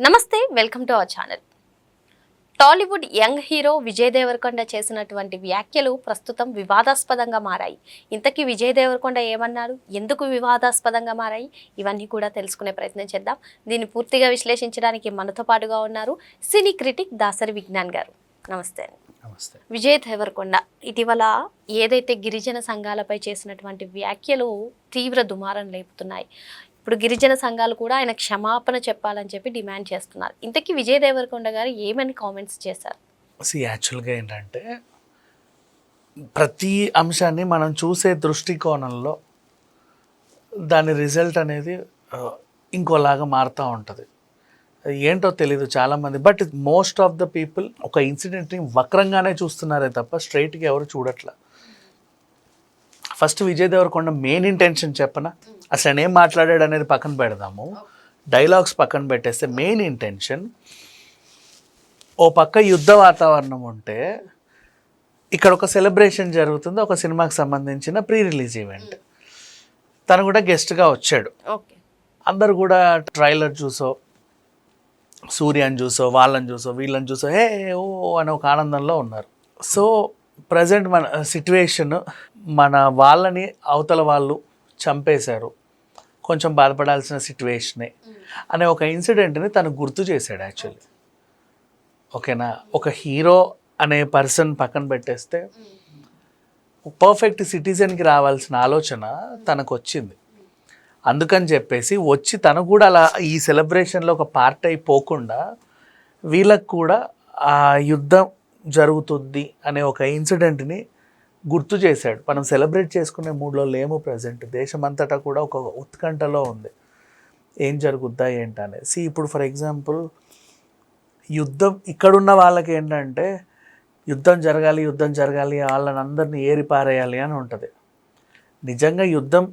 నమస్తే, welcome to our channel. Tollywood young hero Vijay Deverakonda చేసినటువంటి వ్యాఖ్యలు ప్రస్తుతం వివాదాస్పదంగా మారాయి. ఇంతకీ విజయ్ దేవరకొండ ఏమన్నారు, ఎందుకు వివాదాస్పదంగా మారాయి, ఇవన్నీ కూడా తెలుసుకునే ప్రయత్నం చేద్దాం. దీన్ని పూర్తిగా విశ్లేషించడానికి మనతో పాటుగా ఉన్నారు సినీ క్రిటిక్ దాసరి విజ్ఞాన్ గారు. నమస్తే. నమస్తే. విజయ్ దేవరకొండ ఇటీవల ఏదైతే గిరిజన సంఘాలపై చేసినటువంటి వ్యాఖ్యలు తీవ్ర దుమారం లేపుతున్నాయి. ఇప్పుడు గిరిజన సంఘాలు కూడా ఆయన క్షమాపణ చెప్పాలని చెప్పి డిమాండ్ చేస్తున్నారు. ఇంతకీ విజయ్ దేవరకొండ గారు ఏమని కామెంట్స్ చేశారు? యాక్చువల్గా ఏంటంటే ప్రతి అంశాన్ని మనం చూసే దృష్టికోణంలో దాని రిజల్ట్ అనేది ఇంకోలాగా మారుతూ ఉంటుంది. ఏంటో తెలీదు చాలామంది, but most of the people ఒక ఇన్సిడెంట్ని వక్రంగానే చూస్తున్నారే తప్ప స్ట్రైట్గా ఎవరు చూడట్లా. First Vijay Deverakonda main intention చెప్పనా, అసలు నేను ఏం మాట్లాడాడు అనేది పక్కన పెడదాము, డైలాగ్స్ పక్కన పెట్టేస్తే మెయిన్ ఇంటెన్షన్, ఓ పక్క యుద్ధ వాతావరణం ఉంటే ఇక్కడ ఒక సెలబ్రేషన్ జరుగుతుంది, ఒక సినిమాకి సంబంధించిన ప్రీ రిలీజ్ ఈవెంట్, తను కూడా గెస్ట్గా వచ్చాడు. అందరు కూడా ట్రైలర్ చూసో, సూర్యాన్ని చూసో, వాళ్ళని చూసో, వీళ్ళని చూసో హే ఓ అని ఒక ఆనందంలో ఉన్నారు. సో ప్రజెంట్ మన సిట్యువేషన్, మన వాళ్ళని అవతల వాళ్ళు చంపేశారు, కొంచెం బాధపడాల్సిన సిట్యువేషనే అనే ఒక ఇన్సిడెంట్ని తను గుర్తు చేశాడు యాక్చువల్లీ. ఓకేనా, ఒక హీరో అనే పర్సన్ పక్కన పెట్టేస్తే పర్ఫెక్ట్ సిటిజన్కి రావాల్సిన ఆలోచన తనకు వచ్చింది. అందుకని చెప్పేసి వచ్చి తను కూడా అలా ఈ సెలబ్రేషన్లో ఒక పార్ట్ అయిపోకుండా వీళ్ళకు కూడా ఆ యుద్ధం జరుగుతుంది అనే ఒక ఇన్సిడెంట్ని గుర్తు చేశాడు. మనం సెలబ్రేట్ చేసుకునే మూడ్లో లేము ప్రజెంట్. దేశమంతటా కూడా ఒక ఉత్కంఠలో ఉంది, ఏం జరుగుద్దా ఏంటనేసి. ఇప్పుడు ఫర్ ఎగ్జాంపుల్ యుద్ధం ఇక్కడున్న వాళ్ళకి ఏంటంటే యుద్ధం జరగాలి, వాళ్ళని అందరినీ ఏరిపారేయాలి అని ఉంటుంది. నిజంగా యుద్ధం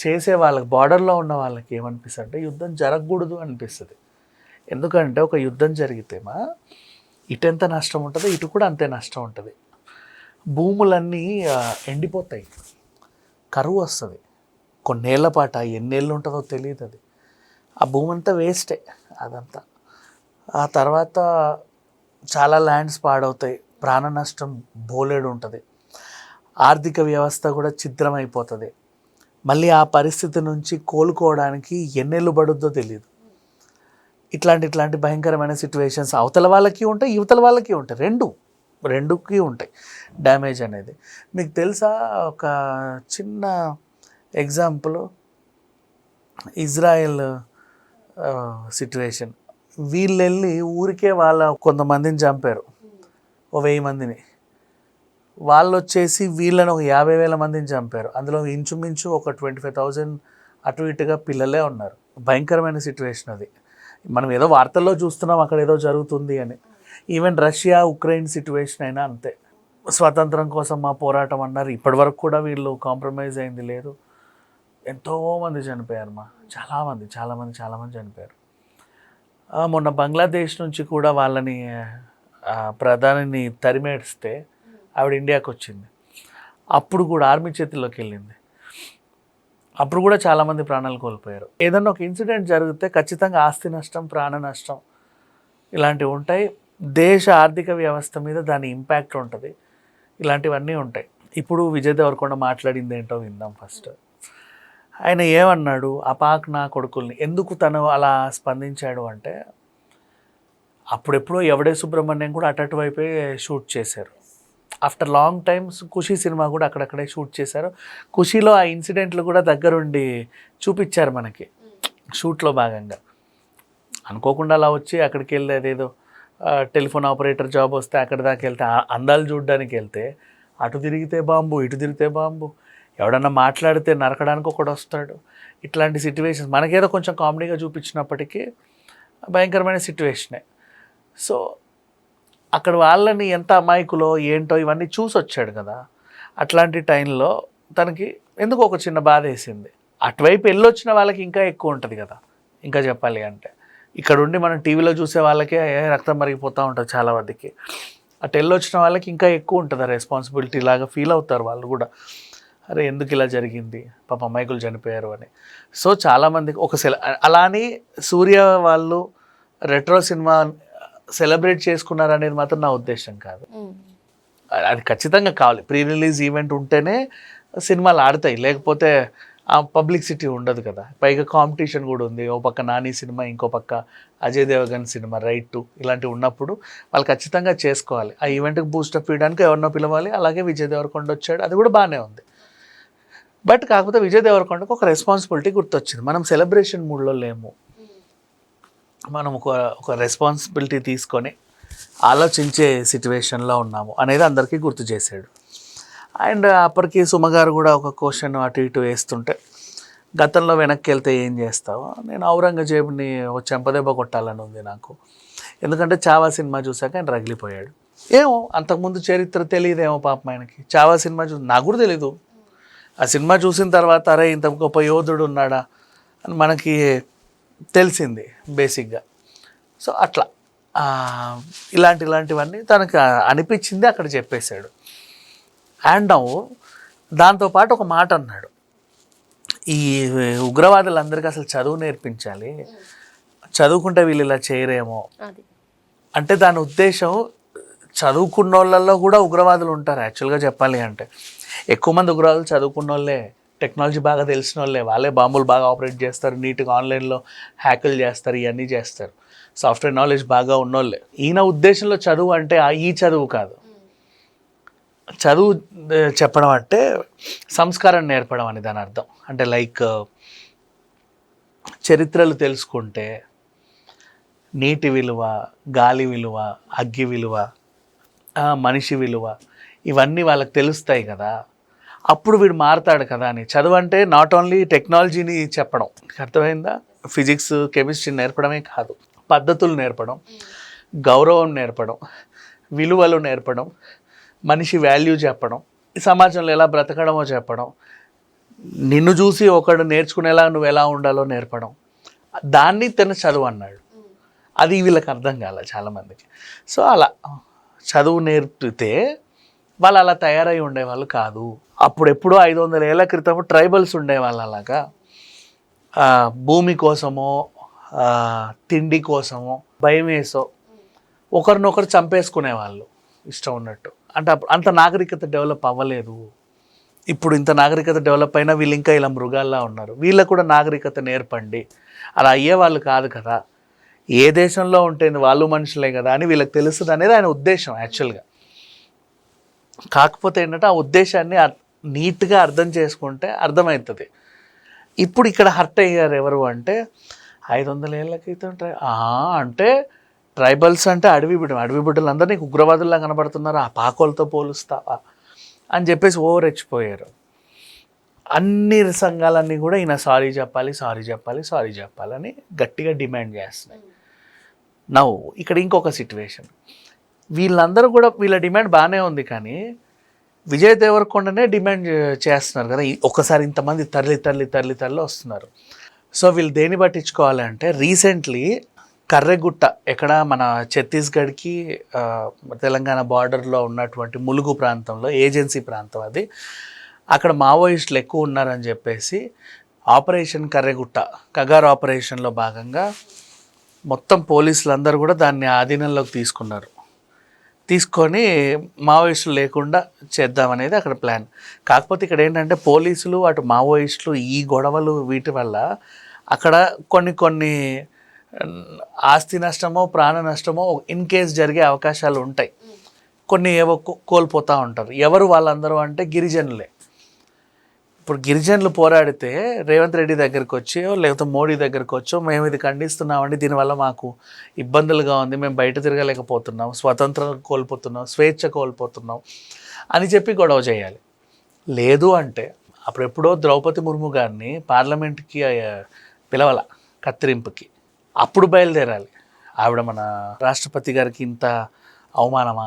చేసే వాళ్ళకి, బార్డర్లో ఉన్న వాళ్ళకి ఏమనిపిస్తుంది అంటే యుద్ధం జరగకూడదు అనిపిస్తుంది. ఎందుకంటే ఒక యుద్ధం జరిగితేమా ఇటు ఎంత నష్టం ఉంటుందో ఇటు కూడా అంతే నష్టం ఉంటుంది. భూములన్నీ ఎండిపోతాయి, కరువు వస్తుంది, కొన్నేళ్ల పాట, ఎన్నేళ్ళు ఉంటుందో తెలియదు. అది ఆ భూమి అంతా వేస్టే అదంతా. ఆ తర్వాత చాలా ల్యాండ్స్ పాడవుతాయి, ప్రాణ నష్టం బోలెడు ఉంటుంది, ఆర్థిక వ్యవస్థ కూడా ఛిద్రమైపోతుంది. మళ్ళీ ఆ పరిస్థితి నుంచి కోలుకోవడానికి ఎన్నేళ్ళు పడుద్దో తెలియదు. ఇట్లాంటి భయంకరమైన సిచ్యువేషన్స్ అవతల వాళ్ళకి ఉంటాయి, యువతల వాళ్ళకి ఉంటాయి, రెండుకి ఉంటాయి డ్యామేజ్ అనేది. మీకు తెలుసా, ఒక చిన్న ఎగ్జాంపుల్, ఇజ్రాయెల్ సిచ్యువేషన్. వీళ్ళు వెళ్ళి ఊరికే వాళ్ళ కొంతమందిని చంపారు, 1000 మందిని. వాళ్ళు వచ్చేసి వీళ్ళని ఒక 50,000 మందిని చంపారు. అందులో ఇంచుమించు ఒక 25,000 అటు ఇటుగా పిల్లలే ఉన్నారు. భయంకరమైన సిచ్యువేషన్ అది. మనం ఏదో వార్తల్లో చూస్తున్నాం అక్కడ ఏదో జరుగుతుంది అని. ఈవెన్ రష్యా ఉక్రెయిన్ సిచ్యువేషన్ అయినా అంతే. స్వాతంత్రం కోసం మా పోరాటం అన్నారు, ఇప్పటి వరకు కూడా వీళ్ళు కాంప్రమైజ్ అయింది లేదు. ఎంతోమంది చనిపోయారు, చాలామంది చనిపోయారు. మొన్న బంగ్లాదేశ్ నుంచి కూడా వాళ్ళని ప్రధానిని తరిమేస్తే ఆవిడ ఇండియాకి వచ్చింది. అప్పుడు కూడా ఆర్మీ చేతుల్లోకి వెళ్ళింది. అప్పుడు కూడా చాలామంది ప్రాణాలు కోల్పోయారు. ఏదన్నా ఒక ఇన్సిడెంట్ జరిగితే ఖచ్చితంగా ఆస్తి నష్టం, ప్రాణ నష్టం ఇలాంటివి ఉంటాయి. దేశ ఆర్థిక వ్యవస్థ మీద దాని ఇంపాక్ట్ ఉంటుంది. ఇలాంటివన్నీ ఉంటాయి. ఇప్పుడు విజయ్ దేవరకొండ మాట్లాడింది ఏంటో విందాం. ఫస్ట్ ఆయన ఏమన్నాడు, అపాక్ నా కొడుకుల్ని ఎందుకు తను అలా స్పందించాడు అంటే, అప్పుడెప్పుడో ఎవడే సుబ్రహ్మణ్యం కూడా అటు వైపే షూట్ చేశారు. ఆఫ్టర్ లాంగ్ టైమ్స్ ఖుషీ సినిమా కూడా అక్కడక్కడే షూట్ చేశారు. ఖుషీలో ఆ ఇన్సిడెంట్లు కూడా దగ్గరుండి చూపించారు మనకి షూట్లో భాగంగా. అనుకోకుండా అలా వచ్చి అక్కడికి వెళ్ళి అదేదో టెలిఫోన్ ఆపరేటర్ జాబ్ వస్తే అక్కడి దాకా వెళ్తే అందాలు చూడడానికి వెళ్తే అటు తిరిగితే బాంబు, ఇటు తిరిగితే బాంబు, ఎవడన్నా మాట్లాడితే నరకడానికి ఒకడు వస్తాడు. ఇట్లాంటి సిచ్యువేషన్స్ మనకేదో కొంచెం కామెడీగా చూపించినప్పటికీ భయంకరమైన సిచ్యువేషనే. సో అక్కడ వాళ్ళని ఎంత అమాయకులో ఏంటో ఇవన్నీ చూసి వచ్చాడు కదా. అట్లాంటి టైంలో తనకి ఎందుకు ఒక చిన్న బాధ వేసింది. అటువైపు వెళ్ళొచ్చిన వాళ్ళకి ఇంకా ఎక్కువ ఉంటుంది కదా. ఇంకా చెప్పాలి అంటే ఇక్కడ ఉండి మనం టీవీలో చూసే వాళ్ళకే రక్తం మరిగిపోతూ ఉంటుంది చాలా మందికి. అటు వెళ్ళొచ్చిన వాళ్ళకి ఇంకా ఎక్కువ ఉంటుంది రెస్పాన్సిబిలిటీ లాగా ఫీల్ అవుతారు వాళ్ళు కూడా. అరే ఎందుకు ఇలా జరిగింది, పాప అమాయకులు చనిపోయారు అని. సో చాలామందికి ఒక అలా అని సూర్య వాళ్ళు రెట్రో సినిమా సెలబ్రేట్ చేసుకున్నారు అనేది మాత్రం నా ఉద్దేశం కాదు. అది ఖచ్చితంగా కావాలి, ప్రీ రిలీజ్ ఈవెంట్ ఉంటేనే సినిమాలు ఆడతాయి, లేకపోతే ఆ పబ్లిసిటీ ఉండదు కదా. పైగా కాంపిటీషన్ కూడా ఉంది, ఓ పక్క నాని సినిమా, ఇంకో పక్క అజయ్ దేవగన్ సినిమా రైట్ టు, ఇలాంటివి ఉన్నప్పుడు వాళ్ళు ఖచ్చితంగా చేసుకోవాలి. ఆ ఈవెంట్కి బూస్టప్ ఇవ్వడానికి ఎవరినో పిలవాలి. అలాగే విజయ్ దేవరకొండ వచ్చాడు, అది కూడా బాగానే ఉంది. బట్ కాకపోతే విజయ్ దేవరకొండకు ఒక రెస్పాన్సిబిలిటీ గుర్తొచ్చింది. మనం సెలబ్రేషన్ మూడ్లో లేము, మనం ఒక రెస్పాన్సిబిలిటీ తీసుకొని ఆలోచించే సిచ్యువేషన్లో ఉన్నాము అనేది అందరికీ గుర్తు చేశాడు. అండ్ అప్పటికి సుమ గారు కూడా ఒక క్వశ్చన్ అటు ఇటు వేస్తుంటే, గతంలో వెనక్కి వెళ్తే ఏం చేస్తావో, నేను ఔరంగజేబుని ఒక చెంపదెబ్బ కొట్టాలని ఉంది నాకు, ఎందుకంటే చావా సినిమా చూసాక ఆయన రగిలిపోయాడు. ఏమో అంతకుముందు చరిత్ర తెలియదేమో పాపం ఆయనకి. చావా సినిమా నాకు కూడా తెలీదు. ఆ సినిమా చూసిన తర్వాత అరే ఇంత గొప్ప యోధుడు ఉన్నాడా అని మనకి తెలిసింది బేసిక్గా. సో అట్లా ఇలాంటివన్నీ తనకు అనిపించింది అక్కడ చెప్పేశాడు. అండ్ దాంతోపాటు ఒక మాట అన్నాడు, ఈ ఉగ్రవాదులందరికీ అసలు చదువు నేర్పించాలి, చదువుకుంటే వీళ్ళు ఇలా చేయరేమో అంటే దాని ఉద్దేశం చదువుకున్న వాళ్ళల్లో కూడా ఉగ్రవాదులు ఉంటారు. యాక్చువల్గా చెప్పాలి అంటే ఎక్కువ మంది ఉగ్రవాదులు చదువుకున్న వాళ్ళే, టెక్నాలజీ బాగా తెలిసిన వాళ్ళే, వాళ్ళే బాంబులు బాగా ఆపరేట్ చేస్తారు, నీట్గా ఆన్లైన్లో హ్యాకులు చేస్తారు, ఇవన్నీ చేస్తారు, సాఫ్ట్వేర్ నాలెడ్జ్ బాగా ఉన్నోళ్ళే. ఈయన ఉద్దేశంలో చదువు అంటే ఈ చదువు కాదు, చదువు చెప్పడం అంటే సంస్కారం నేర్పడం అని దాని అర్థం. అంటే లైక్ చరిత్రలు తెలుసుకుంటే నీటి విలువ, గాలి విలువ, అగ్గి విలువ, మనిషి విలువ, ఇవన్నీ వాళ్ళకి తెలుస్తాయి కదా, అప్పుడు వీడు మారుతాడు కదా అని. చదువు అంటే నాట్ ఓన్లీ టెక్నాలజీని చెప్పడం, అర్థమైందా, ఫిజిక్స్ కెమిస్ట్రీ నేర్పడమే కాదు, పద్ధతులు నేర్పడం, గౌరవం నేర్పడం, విలువలు నేర్పడం, మనిషి వాల్యూ చెప్పడం, ఈ సమాజంలో ఎలా బ్రతకడమో చెప్పడం, నిన్ను చూసి ఒకడు నేర్చుకునేలా నువ్వు ఎలా ఉండాలో నేర్పడం, దాన్ని తన చదువు అన్నాడు. అది వీళ్ళకి అర్థం కాల చాలామందికి. సో అలా చదువు నేర్పితే వాళ్ళు అలా తయారై ఉండేవాళ్ళు కాదు. అప్పుడెప్పుడో 500 ఏళ్ల క్రితం ట్రైబల్స్ ఉండేవాళ్ళు అలాగా, భూమి కోసమో తిండి కోసమో భయం వేసో ఒకరినొకరు చంపేసుకునేవాళ్ళు ఇష్టం ఉన్నట్టు. అంటే అంత నాగరికత డెవలప్ అవ్వలేదు. ఇప్పుడు ఇంత నాగరికత డెవలప్ అయినా వీళ్ళు ఇంకా ఇలా మృగాల్లా ఉన్నారు. వీళ్ళకు కూడా నాగరికత నేర్పండి, అలా అయ్యేవాళ్ళు కాదు కదా, ఏ దేశంలో ఉంటుంది వాళ్ళు మనుషులే కదా అని వీళ్ళకి తెలుస్తుంది అనేది ఆయన ఉద్దేశం యాక్చువల్గా. కాకపోతే ఏంటంటే ఆ ఉద్దేశాన్ని నీట్గా అర్థం చేసుకుంటే అర్థమవుతుంది. ఇప్పుడు ఇక్కడ హర్ట్ అయ్యారు ఎవరు అంటే 500 ఏళ్ళ క్రితం అంటే ట్రైబల్స్ అంటే అడవి బిడ్డలు అందరూ నీకు ఉగ్రవాదుల్లా కనబడుతున్నారు, ఆ పాకోలతో పోలుస్తావా అని చెప్పేసి రెచ్చిపోయారు. అన్ని సంఘాలన్నీ కూడా ఈయన సారీ చెప్పాలని గట్టిగా డిమాండ్ చేస్తున్నాయి. నవ్వు ఇక్కడ ఇంకొక సిచ్యువేషన్, వీళ్ళందరూ కూడా వీళ్ళ డిమాండ్ బాగానే ఉంది, కానీ విజయ్ దేవరకొండనే డిమాండ్ చేస్తున్నారు కదా. ఒక్కసారి ఇంతమంది తరలి వస్తున్నారు. సో వీళ్ళు దేన్ని పట్టించుకోవాలంటే రీసెంట్లీ కర్రెగుట్ట, ఎక్కడ మన ఛత్తీస్గఢ్కి తెలంగాణ బార్డర్లో ఉన్నటువంటి ములుగు ప్రాంతంలో, ఏజెన్సీ ప్రాంతం అది, అక్కడ మావోయిస్టులు ఎక్కువ ఉన్నారని చెప్పేసి ఆపరేషన్ కర్రెగుట్ట, కగార్ ఆపరేషన్లో భాగంగా మొత్తం పోలీసులందరూ కూడా దాన్ని ఆధీనంలోకి తీసుకొని మావోయిస్టులు లేకుండా చేద్దామనేది అక్కడ ప్లాన్. కాకపోతే ఇక్కడ ఏంటంటే పోలీసులు అటు మావోయిస్టులు ఈ గొడవలు వీటి వల్ల అక్కడ కొన్ని ఆస్తి నష్టమో ప్రాణ నష్టమో ఇన్ కేస్ జరిగే అవకాశాలు ఉంటాయి. కొన్ని ఏవో కోల్పోతూ ఉంటారు. ఎవరు వాళ్ళందరూ అంటే గిరిజనులే. ఇప్పుడు గిరిజనులు పోరాడితే రేవంత్ రెడ్డి దగ్గరికి వచ్చి లేకపోతే మోడీ దగ్గరికి వచ్చో మేము ఇది ఖండిస్తున్నామండి, దీనివల్ల మాకు ఇబ్బందులుగా ఉంది, మేము బయట తిరగలేకపోతున్నాం, స్వతంత్రం కోల్పోతున్నాం, స్వేచ్ఛ కోల్పోతున్నాం అని చెప్పి గొడవ చేయాలి. లేదు అంటే అప్పుడెప్పుడో ద్రౌపది ముర్ము గారిని పార్లమెంట్కి పిలవాల కత్తిరింపుకి, అప్పుడు బయలుదేరాలి. ఆవిడ మన రాష్ట్రపతి గారికి ఇంత అవమానమా,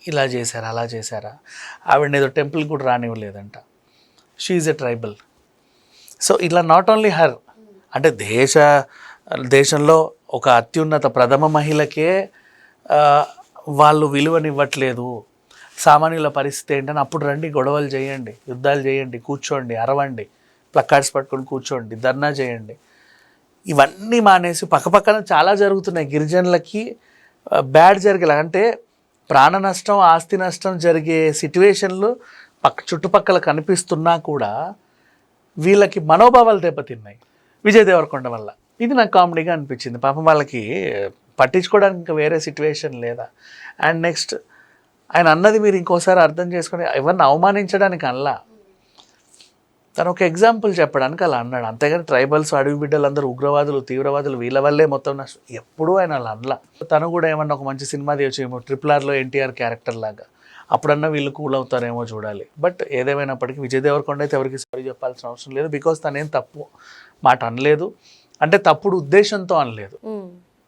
ఇలా చేశారా అలా చేశారా, ఆవిడని ఏదో టెంపుల్ కూడా రానివ్వలేదంట. She is a tribal. So ఇలా నాట్ ఓన్లీ హర్, అంటే దేశంలో ఒక అత్యున్నత ప్రథమ మహిళకే వాళ్ళు విలువనివ్వట్లేదు, సామాన్యుల పరిస్థితి ఏంటని అప్పుడు రండి, గొడవలు చేయండి, యుద్ధాలు చేయండి, కూర్చోండి, అరవండి, ప్లకార్డ్స్ పట్టుకొని కూర్చోండి, ధర్నా చేయండి. ఇవన్నీ మానేసి పక్కపక్కన చాలా జరుగుతున్నాయి గిరిజనులకి బ్యాడ్ జరిగేలా, అంటే ప్రాణ నష్టం ఆస్తి నష్టం జరిగే సిట్యువేషన్లు చుట్టుపక్కల కనిపిస్తున్నా కూడా వీళ్ళకి మనోభావాలు దెబ్బతిన్నాయి విజయ్ దేవరకొండ వల్ల. ఇది నాకు కామెడీగా అనిపించింది. పాపం వాళ్ళకి పట్టించుకోవడానికి ఇంకా వేరే సిట్యువేషన్ లేదా. అండ్ నెక్స్ట్ ఆయన అన్నది మీరు ఇంకోసారి అర్థం చేసుకొని ఎవరిని అవమానించడానికి అనలా, తను ఒక ఎగ్జాంపుల్ చెప్పడానికి అలా అన్నాడు. అంతేగాని ట్రైబల్స్ అడవి బిడ్డలు అందరూ ఉగ్రవాదులు తీవ్రవాదులు వీళ్ళ వల్లే మొత్తం నష్టం ఎప్పుడూ ఆయన అలా అనలా. తను కూడా ఏమన్నా ఒక మంచి సినిమా తీయొచ్చేమో, RRRలో ఎన్టీఆర్ క్యారెక్టర్ లాగా, అప్పుడన్నా వీళ్ళు కూల్ అవుతారేమో చూడాలి. బట్ ఏదేమైనప్పటికీ విజయ్ దేవరకొండ అయితే ఎవరికి సారీ చెప్పాల్సిన అవసరం లేదు. బికాస్ తనేం తప్పు మాట అనలేదు, అంటే తప్పుడు ఉద్దేశంతో అనలేదు.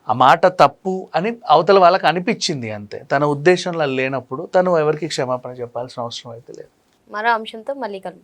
ఆ మాట తప్పు అని అవతల వాళ్ళకి అనిపించింది అంతే. తన ఉద్దేశంలో లేనప్పుడు తను ఎవరికి క్షమాపణ చెప్పాల్సిన అవసరం అయితే లేదు. మరో అంశంతో మళ్ళీ కలుద్దాం.